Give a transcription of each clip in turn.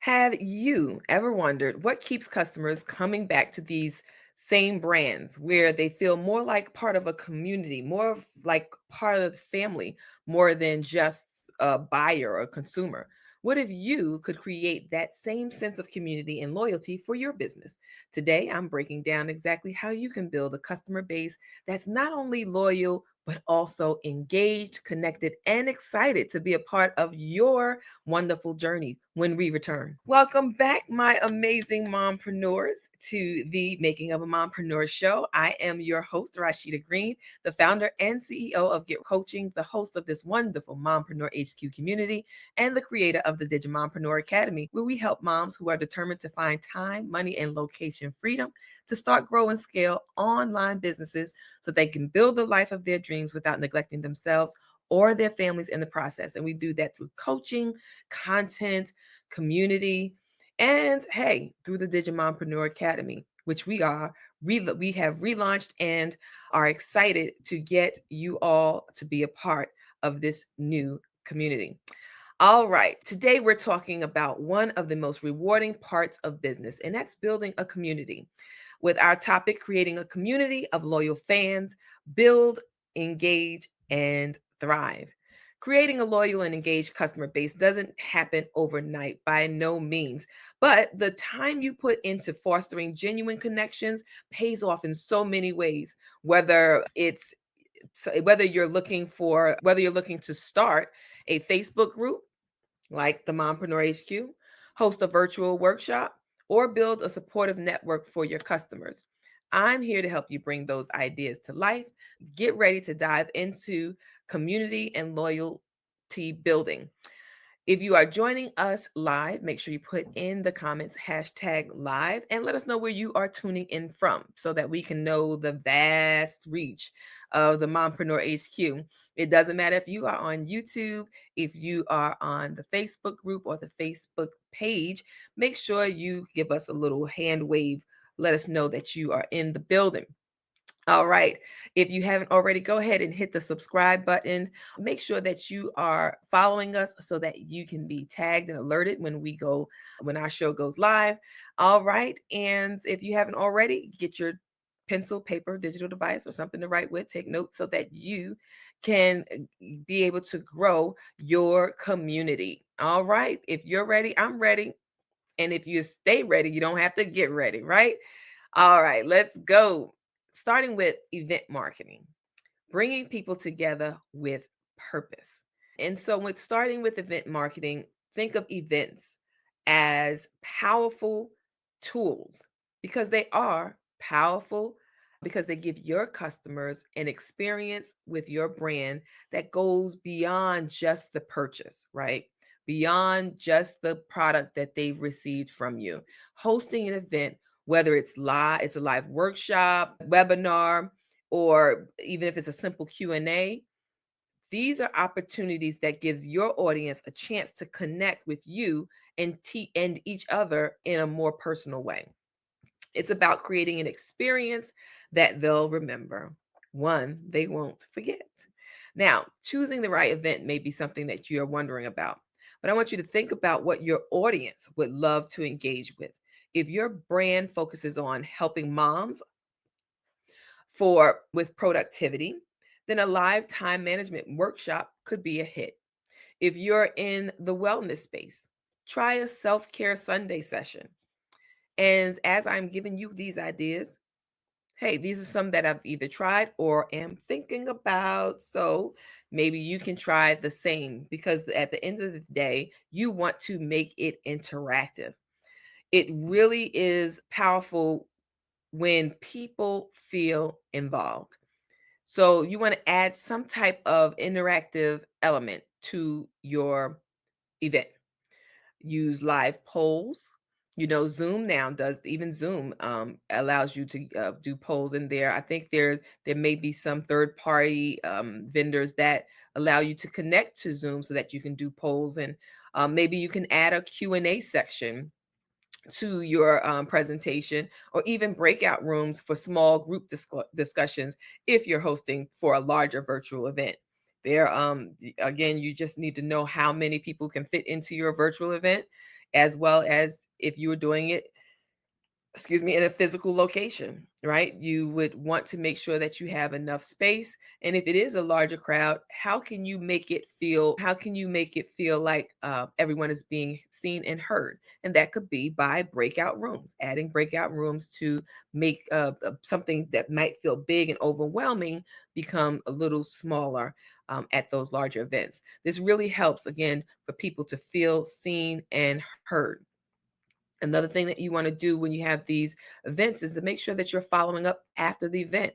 Have you ever wondered what keeps customers coming back to these same brands where they feel more like part of a community, more like part of the family, more than just a buyer or consumer? What if you could create that same sense of community and loyalty for your business? Today, I'm breaking down exactly how you can build a customer base that's not only loyal, but also engaged, connected, and excited to be a part of your wonderful journey when we return. Welcome back, my amazing mompreneurs, to the Making of a Mompreneur show. I am your host, Rasheeda Green, the founder and CEO of Get Coaching, the host of this wonderful Mompreneur HQ community, and the creator of the DigiMompreneur Academy, where we help moms who are determined to find time, money, and location freedom to start, grow, and scale online businesses so they can build the life of their dreams without neglecting themselves or their families in the process. And we do that through coaching, content, community, and hey, through the DigiMompreneur Academy, which we have relaunched and are excited to get you all to be a part of this new community. All right, today we're talking about one of the most rewarding parts of business, and that's building a community. With our topic, creating a community of loyal fans, build, engage, and thrive. Creating a loyal and engaged customer base doesn't happen overnight by no means, but the time you put into fostering genuine connections pays off in so many ways, whether you're looking to start a Facebook group like the Mompreneur HQ, host a virtual workshop, or build a supportive network for your customers. I'm here to help you bring those ideas to life. Get ready to dive into community and loyalty building. If you are joining us live, make sure you put in the comments hashtag live and let us know where you are tuning in from so that we can know the vast reach of the Mompreneur HQ. It doesn't matter if you are on YouTube, if you are on the Facebook group or the Facebook page, make sure you give us a little hand wave. Let us know that you are in the building. All right. If you haven't already, go ahead and hit the subscribe button. Make sure that you are following us so that you can be tagged and alerted when our show goes live. All right. And if you haven't already, get your pencil, paper, digital device, or something to write with. Take notes so that you can be able to grow your community. All right. If you're ready, I'm ready. And if you stay ready, you don't have to get ready, right? All right, let's go. Starting with event marketing, bringing people together with purpose. And so, when starting with event marketing, think of events as powerful tools because they are powerful, because they give your customers an experience with your brand that goes beyond just the purchase, right? Beyond just the product that they've received from you. Hosting an event, whether it's a live workshop, webinar, or even if it's a simple Q&A, these are opportunities that gives your audience a chance to connect with you and each other in a more personal way. It's about creating an experience that they'll remember, one they won't forget. Now, choosing the right event may be something that you're wondering about, but I want you to think about what your audience would love to engage with. If your brand focuses on helping moms for with productivity, then a live time management workshop could be a hit. If you're in the wellness space, try a self-care Sunday session. And as I'm giving you these ideas, hey, these are some that I've either tried or am thinking about. So maybe you can try the same because at the end of the day, you want to make it interactive. It really is powerful when people feel involved. So you want to add some type of interactive element to your event. Use live polls. Zoom now does even Zoom allows you to do polls in there. I think there may be some third party vendors that allow you to connect to Zoom so that you can do polls, and maybe you can add a Q&A section to your presentation, or even breakout rooms for small group discussions if you're hosting for a larger virtual event. Again, you just need to know how many people can fit into your virtual event. as well as if you were doing it, in a physical location, right? You would want to make sure that you have enough space. And if it is a larger crowd, how can you make it feel like everyone is being seen and heard? And that could be by breakout rooms, adding breakout rooms to make something that might feel big and overwhelming become a little smaller at those larger events. This really helps, again, for people to feel seen and heard. Another thing that you want to do when you have these events is to make sure that you're following up after the event.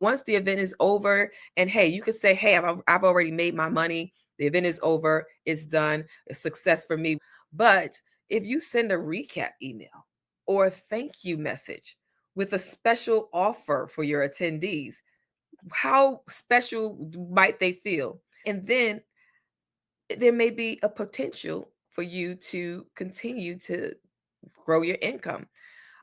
Once the event is over, and hey, you could say, hey, I've already made my money. The event is over. It's done. A success for me. But if you send a recap email or a thank you message with a special offer for your attendees, how special might they feel? And then there may be a potential for you to continue to grow your income.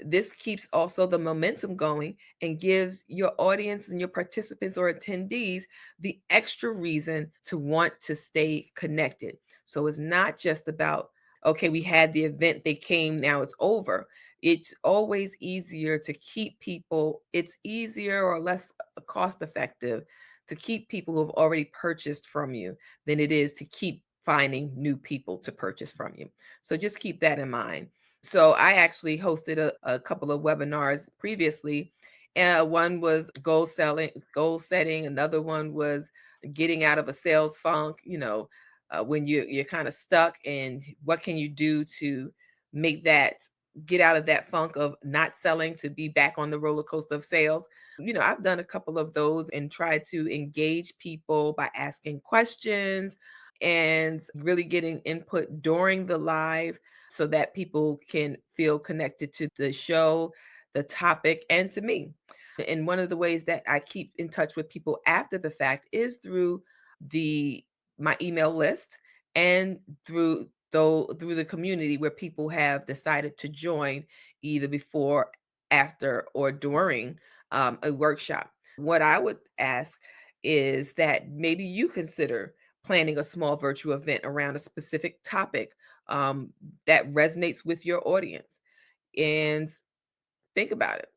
This keeps also the momentum going and gives your audience and your participants or attendees the extra reason to want to stay connected. So it's not just about, okay, we had the event, they came, now it's over. It's always easier to keep people, it's easier or less cost effective to keep people who have already purchased from you than it is to keep finding new people to purchase from you. So just keep that in mind. So I actually hosted a couple of webinars previously. One was goal setting. Another one was getting out of a sales funk. When you're kind of stuck, and what can you do to make that get out of that funk of not selling to be back on the roller coaster of sales. I've done a couple of those and tried to engage people by asking questions and really getting input during the live so that people can feel connected to the show, the topic, and to me. And one of the ways that I keep in touch with people after the fact is through the my email list and through the community where people have decided to join either before, after, or during a workshop. What I would ask is that maybe you consider planning a small virtual event around a specific topic that resonates with your audience. And think about it,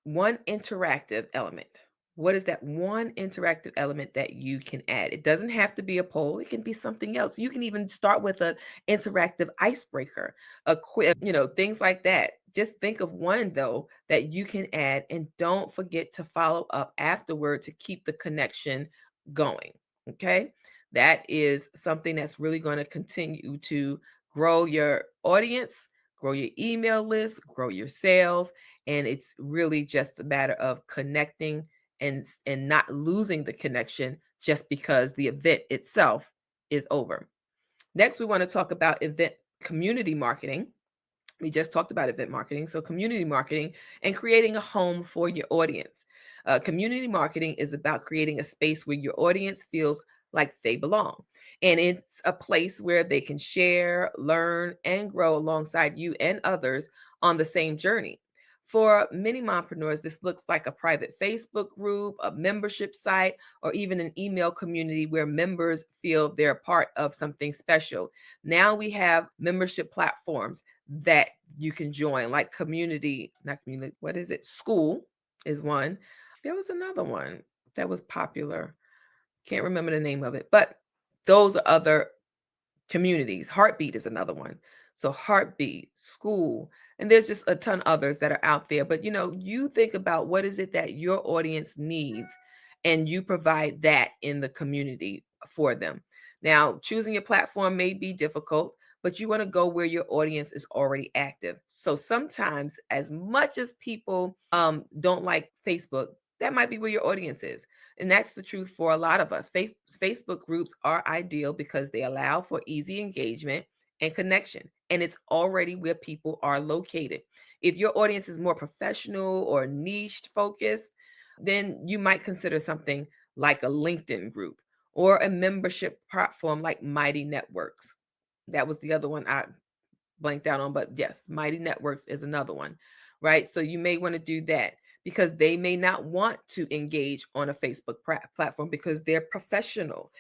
one interactive element. What is that one interactive element that you can add? It doesn't have to be a poll. It can be something else. You can even start with an interactive icebreaker, a quiz, things like that. Just think of one though that you can add, and don't forget to follow up afterward to keep the connection going. Okay. That is something that's really going to continue to grow your audience, grow your email list, grow your sales, and it's really just a matter of connecting and not losing the connection just because the event itself is over. Next, we want to talk about event community marketing. We just talked about event marketing. So, community marketing and creating a home for your audience. Community marketing is about creating a space where your audience feels like they belong. And it's a place where they can share, learn, and grow alongside you and others on the same journey. For many mompreneurs, this looks like a private Facebook group, a membership site, or even an email community where members feel they're part of something special. Now we have membership platforms that you can join, like not community, what is it? School is one. There was another one that was popular. Can't remember the name of it, but those are other communities. Heartbeat is another one. So Heartbeat, School, and there's just a ton others that are out there. But you think about what is it that your audience needs, and you provide that in the community for them. Now, choosing your platform may be difficult, but you want to go where your audience is already active. So sometimes, as much as people don't like Facebook, that might be where your audience is. And that's the truth for a lot of us. Facebook groups are ideal because they allow for easy engagement and connection. And it's already where people are located. If your audience is more professional or niche focused, then you might consider something like a LinkedIn group or a membership platform like Mighty Networks. That was the other one I blanked out on, but yes, Mighty Networks is another one, right? So you may want to do that. because they may not want to engage on a Facebook platform because they're professional,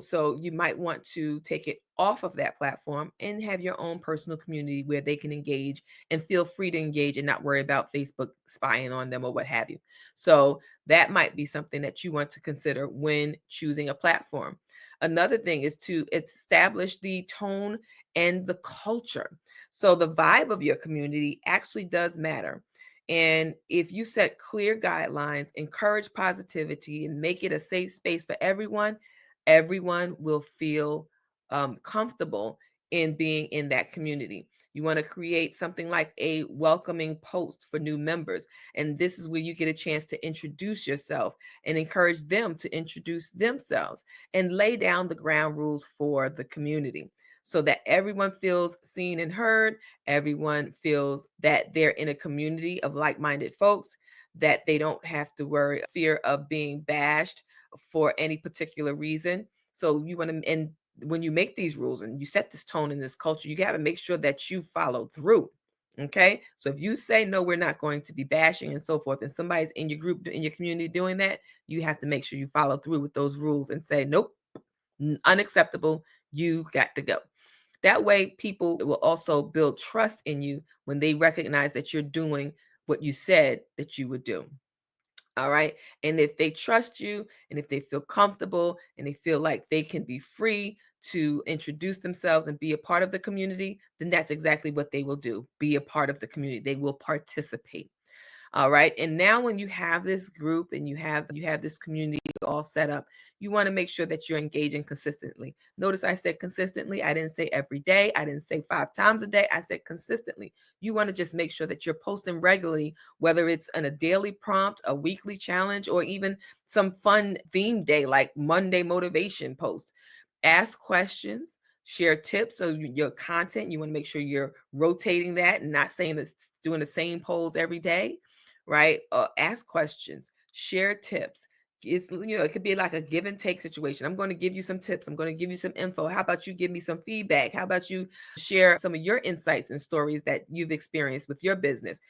so you might want to take it off of that platform and have your own personal community where they can engage and feel free to engage and not worry about Facebook spying on them or what have you. So that might be something that you want to consider when choosing a platform. Another thing is to establish the tone and the culture. So the vibe of your community actually does matter. And if you set clear guidelines, encourage positivity, and make it a safe space for everyone, everyone will feel comfortable in being in that community. You want to create something like a welcoming post for new members. And this is where you get a chance to introduce yourself and encourage them to introduce themselves and lay down the ground rules for the community so that everyone feels seen and heard. Everyone feels that they're in a community of like-minded folks, that they don't have to worry fear of being bashed for any particular reason. So you want to, and when you make these rules and you set this tone in this culture, you got to make sure that you follow through. Okay. So if you say, no, we're not going to be bashing and so forth, and somebody's in your group, in your community doing that, you have to make sure you follow through with those rules and say, nope, unacceptable. You got to go. That way, people will also build trust in you when they recognize that you're doing what you said that you would do. All right. And if they trust you and if they feel comfortable and they feel like they can be free to introduce themselves and be a part of the community, then that's exactly what they will do. Be a part of the community. They will participate. All right. And now when you have this group and you have this community all set up, you want to make sure that you're engaging consistently. Notice I said consistently. I didn't say every day. I didn't say 5 times a day. I said consistently. You want to just make sure that you're posting regularly, whether it's in a daily prompt, a weekly challenge, or even some fun theme day like Monday motivation post. Ask questions, share tips. So your content, you want to make sure you're rotating that and not saying it's doing the same polls every day, right? Ask questions, share tips. It could be like a give and take situation. I'm going to give you some tips. I'm going to give you some info. How about you give me some feedback? How about you share some of your insights and stories that you've experienced with your business?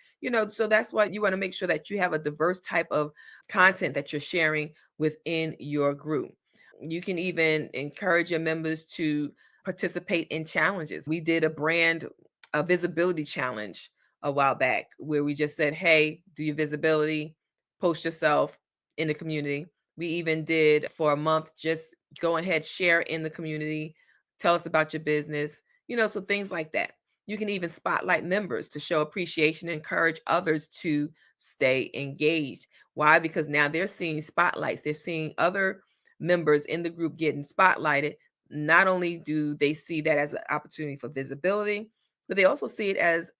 So that's why you want to make sure that you have a diverse type of content that you're sharing within your group. You can even encourage your members to participate in challenges. We did a visibility challenge a while back where we just said, hey, do your visibility, post yourself in the community. We even did for a month, just go ahead, share in the community, tell us about your business, so things like that. You can even spotlight members to show appreciation and encourage others to stay engaged. Why? Because now they're seeing spotlights, they're seeing other members in the group getting spotlighted. Not only do they see that as an opportunity for visibility, but they also see it as,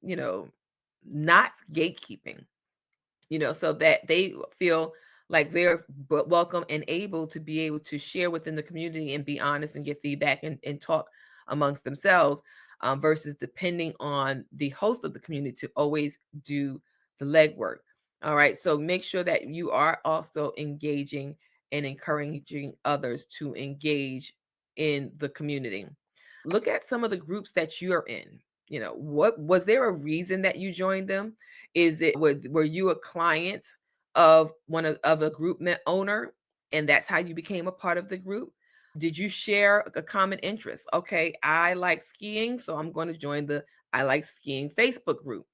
not gatekeeping, so that they feel like they're welcome and able to be able to share within the community and be honest and get feedback and talk amongst themselves, versus depending on the host of the community to always do the legwork. All right. So make sure that you are also engaging and encouraging others to engage in the community. Look at some of the groups that you are in. What was there a reason that you joined them? Were you a client of of a group owner, and that's how you became a part of the group? Did you share a common interest? Okay, I like skiing, so I'm going to join the I like skiing Facebook group.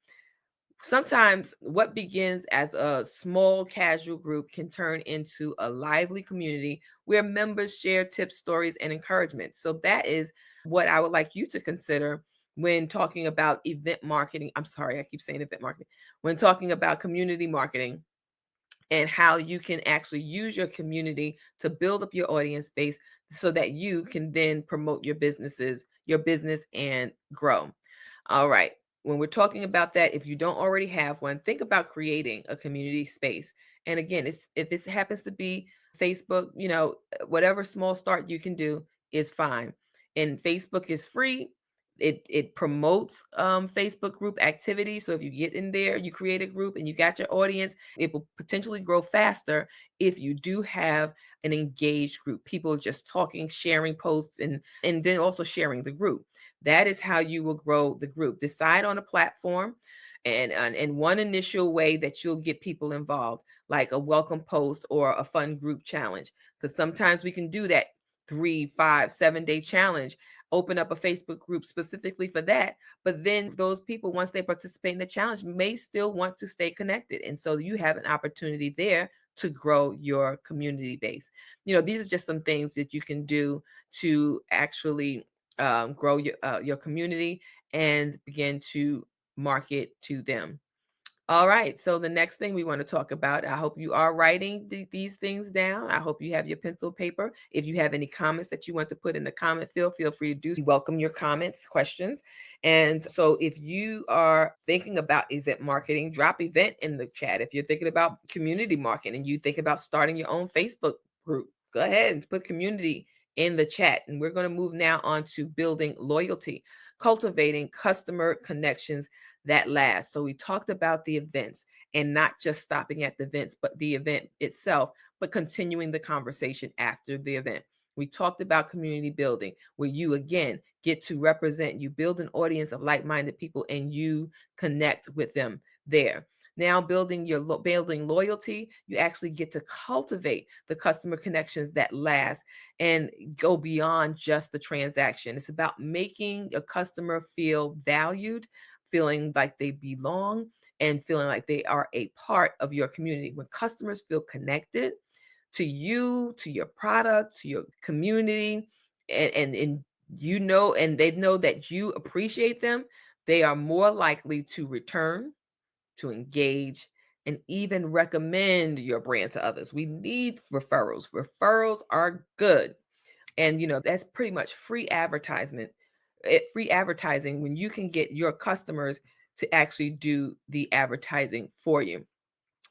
Sometimes what begins as a small casual group can turn into a lively community where members share tips, stories, and encouragement. So that is what I would like you to consider when talking about event marketing. I'm sorry, I keep saying event marketing. When talking about community marketing and how you can actually use your community to build up your audience base so that you can then promote your business and grow. All right. When we're talking about that, if you don't already have one, think about creating a community space. And again, if it happens to be Facebook, whatever small start you can do is fine. And Facebook is free. It promotes Facebook group activity. So if you get in there, you create a group and you got your audience, it will potentially grow faster if you do have an engaged group. People just talking, sharing posts, and then also sharing the group. That is how you will grow the group. Decide on a platform And one initial way that you'll get people involved, like a welcome post or a fun group challenge, because sometimes we can do that 3, 5, 7 day challenge, open up a Facebook group specifically for that. But then those people, once they participate in the challenge, may still want to stay connected. And so you have an opportunity there to grow your community base. These are just some things that you can do to actually grow your community and begin to market to them. All right. So the next thing we want to talk about, I hope you are writing these things down. I hope you have your pencil paper. If you have any comments that you want to put in the comment field, feel free to do so. We welcome your comments, questions. And so if you are thinking about event marketing, drop event in the chat. If you're thinking about community marketing and you think about starting your own Facebook group, go ahead and put community in the chat. And we're going to move now on to building loyalty, cultivating customer connections that last. So we talked about the events and not just stopping at the events, but the event itself, but continuing the conversation after the event. We talked about community building, where you again get to represent, you build an audience of like-minded people and you connect with them there. Now building loyalty, you actually get to cultivate the customer connections that last and go beyond just the transaction. It's about making a customer feel valued, feeling like they belong, and feeling like they are a part of your community. When customers feel connected to you, to your product, to your community, and and they know that you appreciate them, they are more likely to return, to engage, and even recommend your brand to others. We need referrals. Referrals are good. And that's pretty much free advertisement. Free advertising when you can get your customers to actually do the advertising for you.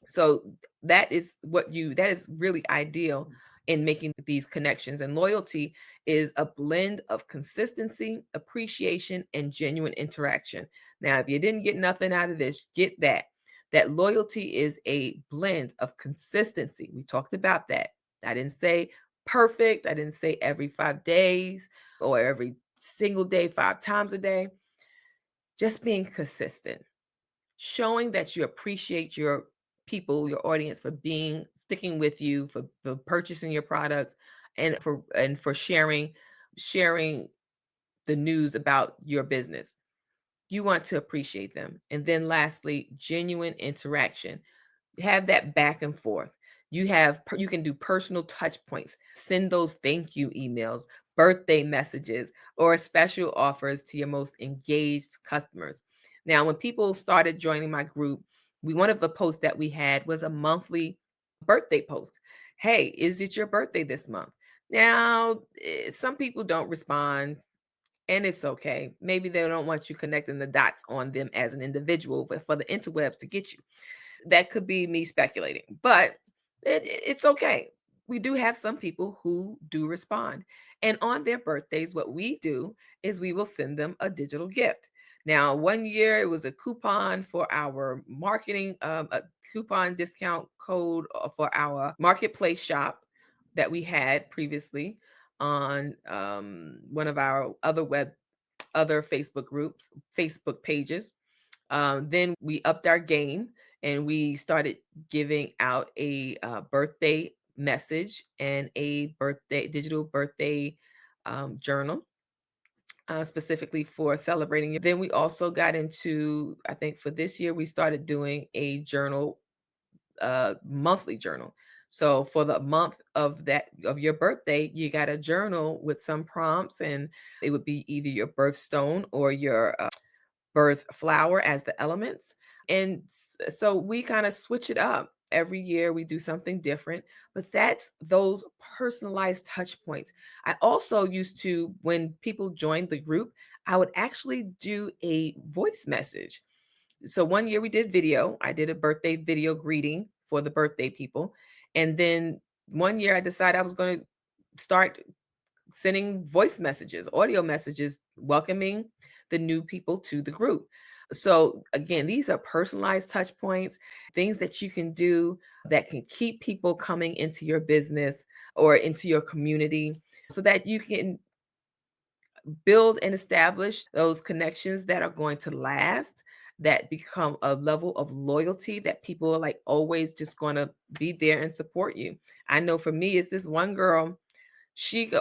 So that is really ideal in making these connections. And loyalty is a blend of consistency, appreciation, and genuine interaction. Now, if you didn't get nothing out of this, get that. That loyalty is a blend of consistency. We talked about that. I didn't say perfect. I didn't say every 5 days or every single day, 5 times a day. Just being consistent, showing that you appreciate your people, your audience, for sticking with you, for purchasing your products, and for sharing the news about your business. You want to appreciate them. And then lastly, genuine interaction. Have that back and forth. You can do personal touch points, send those thank you emails, birthday messages, or special offers to your most engaged customers. Now, when people started joining my group, one of the posts that we had was a monthly birthday post. Hey, is it your birthday this month? Now, some people don't respond, and it's okay. Maybe they don't want you connecting the dots on them as an individual, but for the interwebs to get you. That could be me speculating, but it's okay. We do have some people who do respond. And on their birthdays, what we do is we will send them a digital gift. Now, one year it was a coupon for our marketing, a coupon discount code for our marketplace shop that we had previously on one of our other Facebook groups, Facebook pages. Then we upped our game and we started giving out a birthday message and a digital birthday journal, specifically for celebrating. Then we also got into, I think for this year, we started doing a journal, monthly journal. So for the month of your birthday, you got a journal with some prompts, and it would be either your birthstone or your birth flower as the elements. And so we kind of switch it up. Every year we do something different, but that's those personalized touch points. I also used to, when people joined the group, I would actually do a voice message. So one year we did video. I did a birthday video greeting for the birthday people. And then one year I decided I was going to start sending voice messages, audio messages, welcoming the new people to the group. So again, these are personalized touch points, things that you can do that can keep people coming into your business or into your community so that you can build and establish those connections that are going to last, that become a level of loyalty that people are like always just going to be there and support you. I know for me, it's this one girl,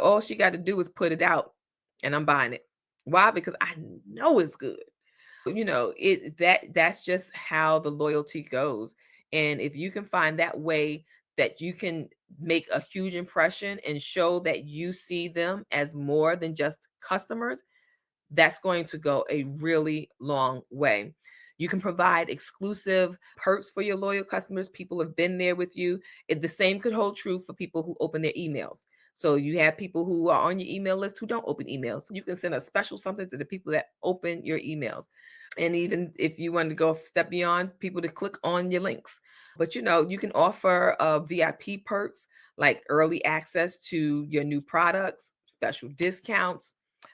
all she got to do is put it out and I'm buying it. Why? Because I know it's good. That's just how the loyalty goes. And if you can find that way that you can make a huge impression and show that you see them as more than just customers, that's going to go a really long way. You can provide exclusive perks for your loyal customers. People have been there with you. The same could hold true for people who open their emails. So you have people who are on your email list who don't open emails. You can send a special something to the people that open your emails. And even if you want to go a step beyond, people to click on your links. But you can offer VIP perks like early access to your new products, special discounts,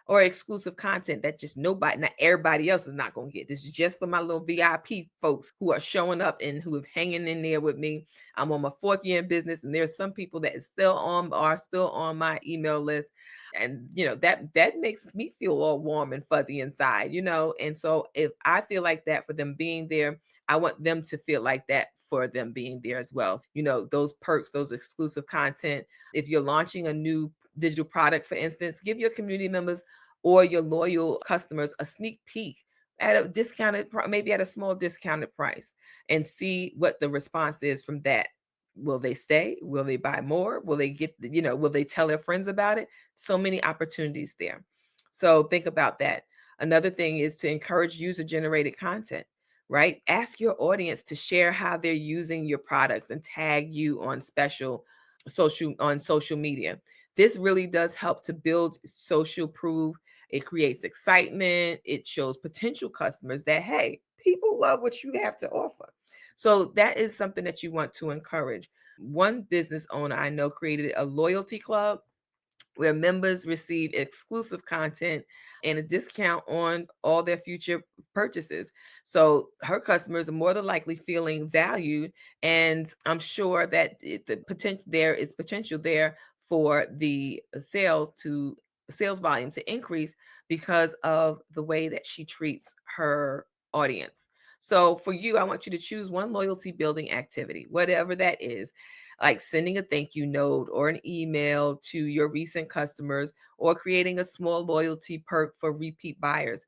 or exclusive content that just not everybody else is not going to get. This is just for my little VIP folks who are showing up and who have hanging in there with me. I'm on my 4th year in business, and there's some people that are still on my email list. And that makes me feel all warm and fuzzy inside. And so if I feel like that for them being there, I want them to feel like that for them being there as well. Those perks, those exclusive content. If you're launching a new digital product, for instance, give your community members or your loyal customers a sneak peek at a discounted, maybe at a small discounted price, and see what the response is from that. Will they stay? Will they buy more? Will they will they tell their friends about it? So many opportunities there. So think about that. Another thing is to encourage user generated content, right? Ask your audience to share how they're using your products and tag you on social media. This really does help to build social proof. It creates excitement. It shows potential customers that, hey, people love what you have to offer. So that is something that you want to encourage. One business owner I know created a loyalty club where members receive exclusive content and a discount on all their future purchases. So her customers are more than likely feeling valued, and I'm sure that there is potential there for the sales volume to increase because of the way that she treats her audience. So for you, I want you to choose one loyalty building activity, whatever that is, like sending a thank you note or an email to your recent customers, or creating a small loyalty perk for repeat buyers.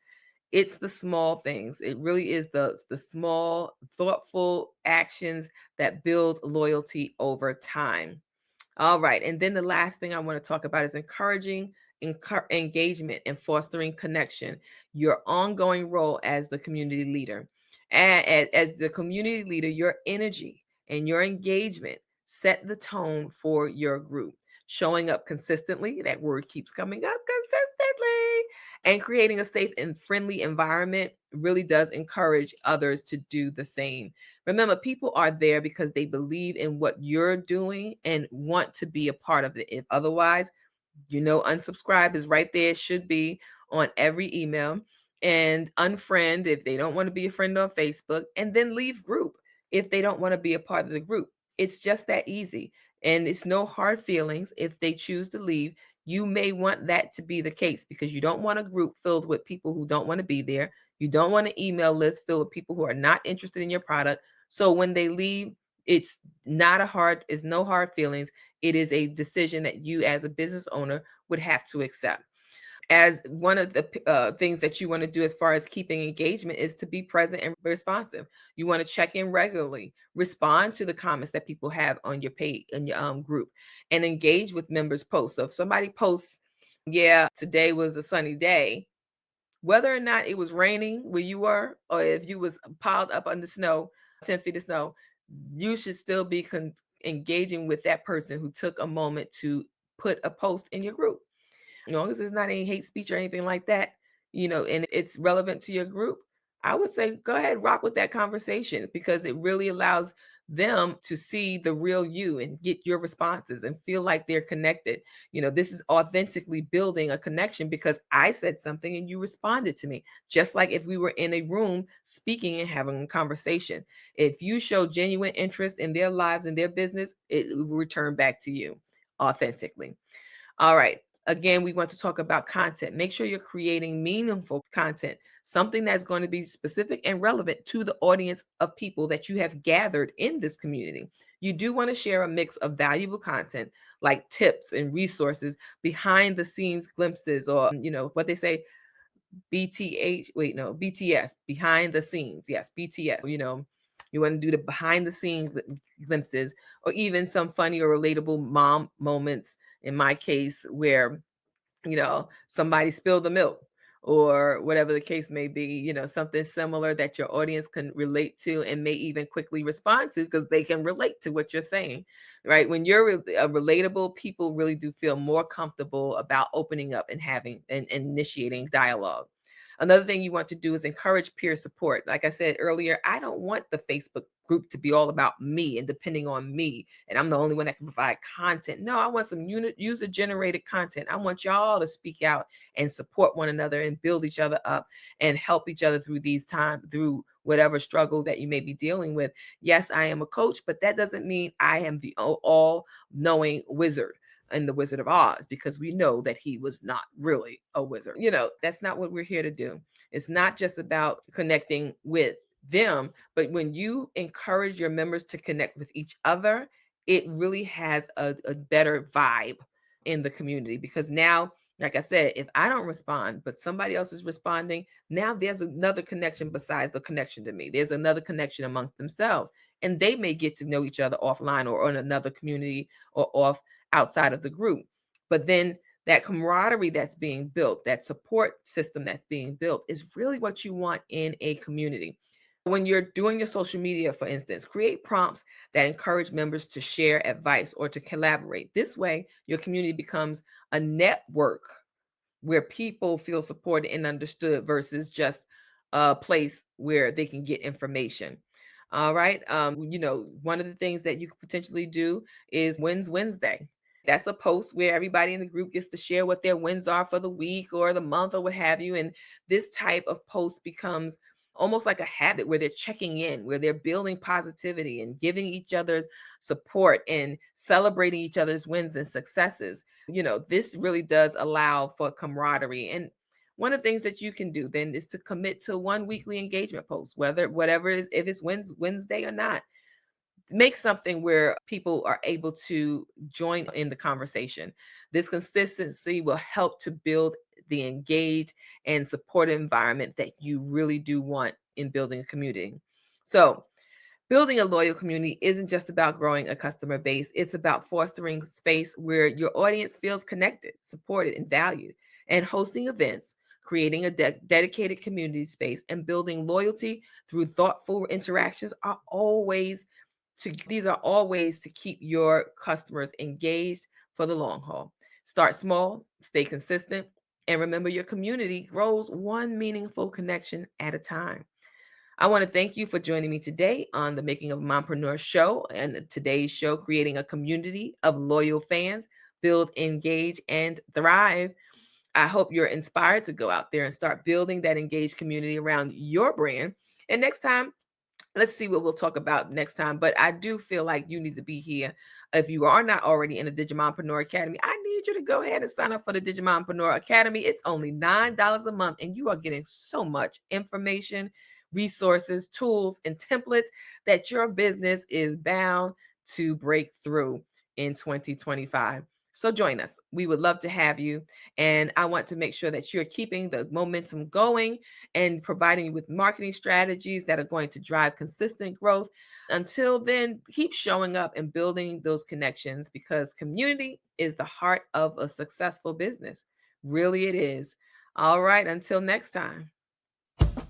It's the small things. It really is the small, thoughtful actions that build loyalty over time. All right. And then the last thing I want to talk about is encouraging engagement and fostering connection, your ongoing role as the community leader. As the community leader, your energy and your engagement set the tone for your group. Showing up consistently, that word keeps coming up, consistently, and creating a safe and friendly environment really does encourage others to do the same. Remember, people are there because they believe in what you're doing and want to be a part of it. If otherwise, unsubscribe is right there. It should be on every email. And unfriend if they don't want to be a friend on Facebook, and then leave group if they don't want to be a part of the group. It's just that easy. And it's no hard feelings if they choose to leave. You may want that to be the case because you don't want a group filled with people who don't want to be there. You don't want an email list filled with people who are not interested in your product. So when they leave, it's no hard feelings. It is a decision that you as a business owner would have to accept. As one of the things that you want to do as far as keeping engagement is to be present and responsive. You want to check in regularly, respond to the comments that people have on your page, in your group, and engage with members' posts. So if somebody posts, yeah, today was a sunny day, whether or not it was raining where you were, or if you was piled up under snow, 10 feet of snow, you should still be engaging with that person who took a moment to put a post in your group. As long as it's not any hate speech or anything like that, and it's relevant to your group, I would say go ahead, rock with that conversation, because it really allows them to see the real you and get your responses and feel like they're connected. This is authentically building a connection because I said something and you responded to me, just like if we were in a room speaking and having a conversation. If you show genuine interest in their lives and their business, it will return back to you authentically. All right. Again, we want to talk about content. Make sure you're creating meaningful content, something that's going to be specific and relevant to the audience of people that you have gathered in this community. You do want to share a mix of valuable content like tips and resources, behind the scenes glimpses, or, what they say, BTH, wait, no, BTS, behind the scenes. Yes, BTS. You want to do the behind the scenes glimpses, or even some funny or relatable mom moments. In my case, where somebody spilled the milk, or whatever the case may be, something similar that your audience can relate to and may even quickly respond to, because they can relate to what you're saying, right? When you're relatable, people really do feel more comfortable about opening up and having and initiating dialogue. Another thing you want to do is encourage peer support. Like I said earlier, I don't want the Facebook group to be all about me and depending on me, and I'm the only one that can provide content. No, I want some user generated content. I want y'all to speak out and support one another and build each other up and help each other through these times, through whatever struggle that you may be dealing with. Yes, I am a coach, but that doesn't mean I am the all knowing wizard and the Wizard of Oz, because we know that he was not really a wizard. That's not what we're here to do. It's not just about connecting with them, but when you encourage your members to connect with each other, it really has a better vibe in the community, because now, like I said, if I don't respond, but somebody else is responding, now there's another connection besides the connection to me. There's another connection amongst themselves, and they may get to know each other offline or in another community or off outside of the group. But then that camaraderie that's being built, that support system that's being built, is really what you want in a community. When you're doing your social media, for instance, create prompts that encourage members to share advice or to collaborate. This way, your community becomes a network where people feel supported and understood versus just a place where they can get information. All right. One of the things that you could potentially do is Wins Wednesday. That's a post where everybody in the group gets to share what their wins are for the week or the month or what have you. And this type of post becomes almost like a habit where they're checking in, where they're building positivity and giving each other support and celebrating each other's wins and successes. This really does allow for camaraderie. And one of the things that you can do then is to commit to one weekly engagement post, whatever it is, if it's Wednesday or not. Make something where people are able to join in the conversation. This consistency will help to build the engaged and supportive environment that you really do want in building a community. So, building a loyal community isn't just about growing a customer base, it's about fostering space where your audience feels connected, supported, and valued, and hosting events, creating a dedicated community space, and building loyalty through thoughtful interactions these are all ways to keep your customers engaged for the long haul. Start small, stay consistent, and remember your community grows one meaningful connection at a time. I want to thank you for joining me today on the Making of a Mompreneur show, and today's show, creating a community of loyal fans, build, engage, and thrive. I hope you're inspired to go out there and start building that engaged community around your brand. And next time, let's see what we'll talk about next time. But I do feel like you need to be here. If you are not already in the DigiMompreneur Academy, I need you to go ahead and sign up for the DigiMompreneur Academy. It's only $9 a month, and you are getting so much information, resources, tools, and templates that your business is bound to break through in 2025. So join us. We would love to have you. And I want to make sure that you're keeping the momentum going and providing you with marketing strategies that are going to drive consistent growth. Until then, keep showing up and building those connections, because community is the heart of a successful business. Really, it is. All right. Until next time.